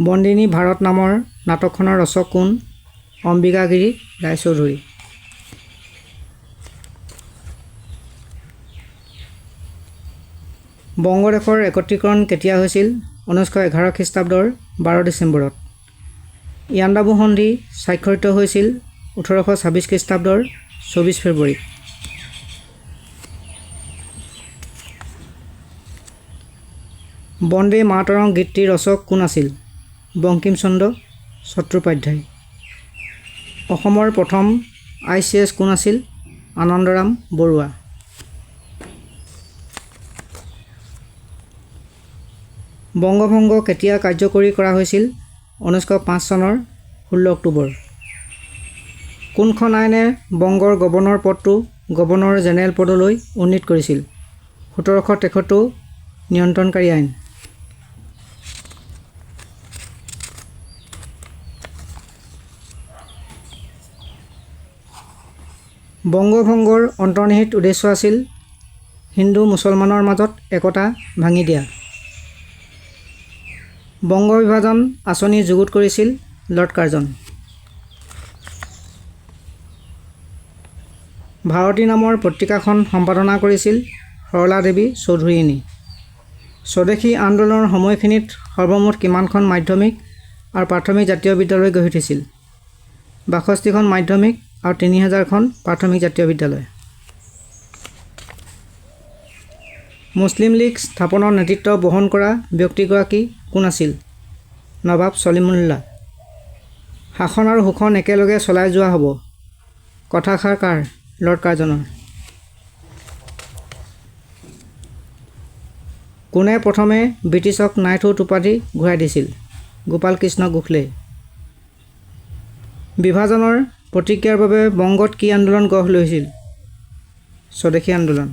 বন্দিনী ভাৰত নামৰ নাটকখনৰ ৰচক কোন? অম্বিকাগিৰি ৰায়চৌধুৰী। বংগদেশৰ একত্ৰীকৰণ কেতিয়া হৈছিল? 1911 খ্ৰীষ্টাব্দৰ 12 ডিচেম্বৰত। ইয়াণ্ডাবু সন্ধি স্বাক্ষৰিত হৈছিল 1826 খ্ৰীষ্টাব্দৰ 24 ফেব্ৰুৱাৰীত। বন্দে মাতৰম গীতটিৰ ৰচক কোন আছিল? বংকিমচন্দ্ৰ চট্টোপাধ্যায়। অসমৰ প্ৰথম ICS কোন আছিল? আনন্দৰাম বৰুৱা। বংগভংগ কেতিয়া কাৰ্যকৰী কৰা হৈছিল? 1905 চনৰ 16 অক্টোবৰ। কোনখন আইনে বংগৰ গৱৰ্ণৰ পদটো গৱৰ্ণৰ জেনেৰেল পদলৈ উন্নীত কৰিছিল? 1773 নিয়ন্ত্ৰণকাৰী আইন। বংগভংগৰ অন্তৰ্নিহিত উদ্দেশ্য আছিল হিন্দু মুছলমানৰ মাজত একতা ভাঙি দিয়া। বংগ বিভাজন আঁচনি যুগুত কৰিছিল লৰ্ড কাৰ্জন। ভাৰতী নামৰ পত্ৰিকাখন সম্পাদনা কৰিছিল সৰলা দেৱী চৌধুৰীণী। স্বদেশী আন্দোলনৰ সময়খিনিত সৰ্বমুঠ কিমানখন মাধ্যমিক আৰু প্ৰাথমিক জাতীয় বিদ্যালয় গঢ়ি উঠিছিল? 62খন মাধ্যমিক আৰু 3000খন প্ৰাথমিক জাতীয় বিদ্যালয়। মুছলিম লীগ স্থাপনৰ নেতৃত্ব বহন কৰা ব্যক্তিগৰাকী কোন আছিল? নৱাব ছলিমুল্লাহ। শাসন আৰু শোষণ একেলগে চলাই যোৱা হ'ব। কথাষাৰ কাৰ? লৰ্ড কাৰ্জনৰ। কোনে প্ৰথমে ব্ৰিটিছক নাইটহুড উপাধি ঘূৰাই দিছিল? গোপাল কৃষ্ণ গোখলে। বিভাজনৰ প্ৰতিক্ৰিয়াৰ বাবে বংগত কি আন্দোলন গঢ় লৈছিল? স্বদেশী আন্দোলন।